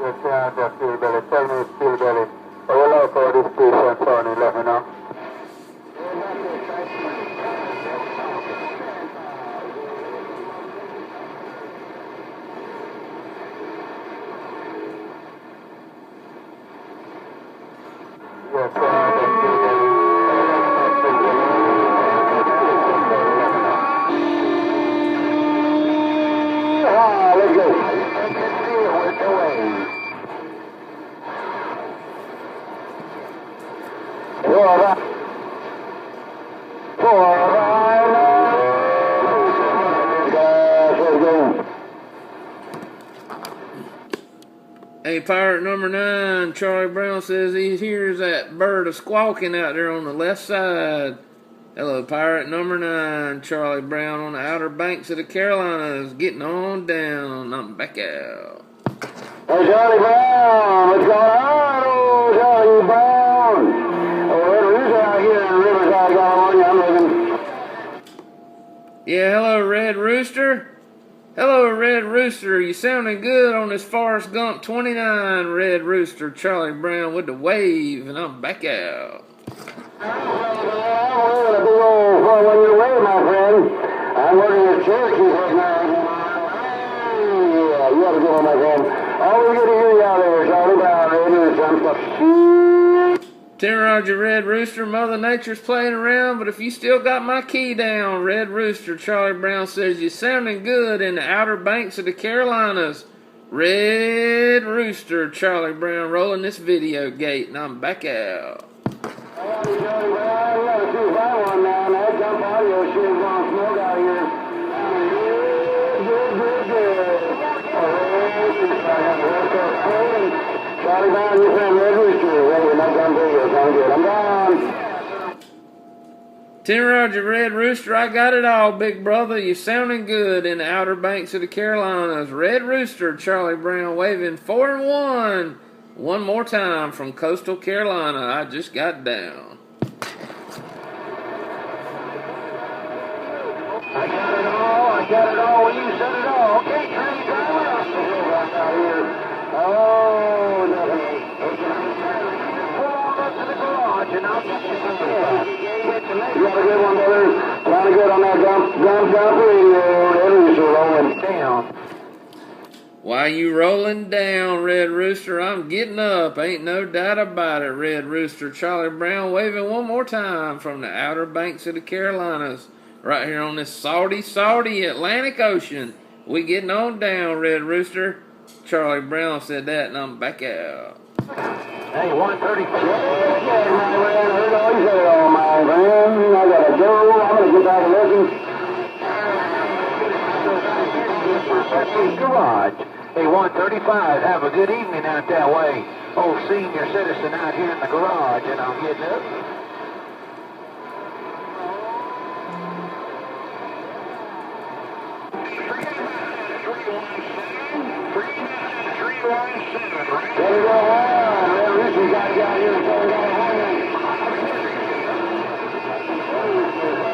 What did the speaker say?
Yes, yeah, the steel belly. Tell me steel belly. I will allow for this patient phone and let me know. Yes, yeah, the steel belly. Let's go. Hey, pirate number 9, Charlie Brown says he hears that bird a squawking out there on the left side. Hello, pirate number 9, Charlie Brown on the Outer Banks of the Carolinas, getting on down. I'm back out. Hey, Charlie Brown, what's going on? Oh, Charlie Brown. Oh, who's out here in Riverside, California? I'm looking. Yeah, hello, Red Rooster. Hello, Red Rooster. You sounding good on this Forrest Gump 29, Red Rooster. Charlie Brown with the wave, and I'm back out. Well, a big old 4-1-year wave, my friend. I'm working at Cherokee right now. Yeah, you have a good one, my friend. Always good to hear you out there, Charlie Brown, Red Rooster. Tim Roger, Red Rooster. Mother Nature's playing around, but if you still got my key down, Red Rooster, Charlie Brown says you're sounding good in the Outer Banks of the Carolinas. Red Rooster, Charlie Brown, rolling this video gate, and I'm back out. Charlie Brown, you got a 2-5-1 now. That jump audio shit is on smoke out here. Charlie Brown, your friend Red Rooster, waving that gun video. Sound good. I'm gone. Tim Roger, Red Rooster, I got it all, big brother. You sounding good in the Outer Banks of the Carolinas. Red Rooster, Charlie Brown, waving 4-1. One more time from coastal Carolina. I just got down. I got it all when you said it all. Okay, Charlie Brown, out here. Oh, definitely. Pull on up to the garage and I'll get you some You have a good one, brother. Sounded good on that jump radio. Red Rooster rolling down. Why you rolling down, Red Rooster? I'm getting up. Ain't no doubt about it, Red Rooster. Charlie Brown waving one more time from the Outer Banks of the Carolinas. Right here on this salty Atlantic Ocean. We getting on down, Red Rooster. Charlie Brown said that, and I'm back out. Hey, 135. Yeah, my man. I heard all you said, all my friend. I gotta go. I'm gonna get back and listen. Garage. Hey, 135. Have a good evening out that way. Old senior citizen out here in the garage, and I'm getting up. 317.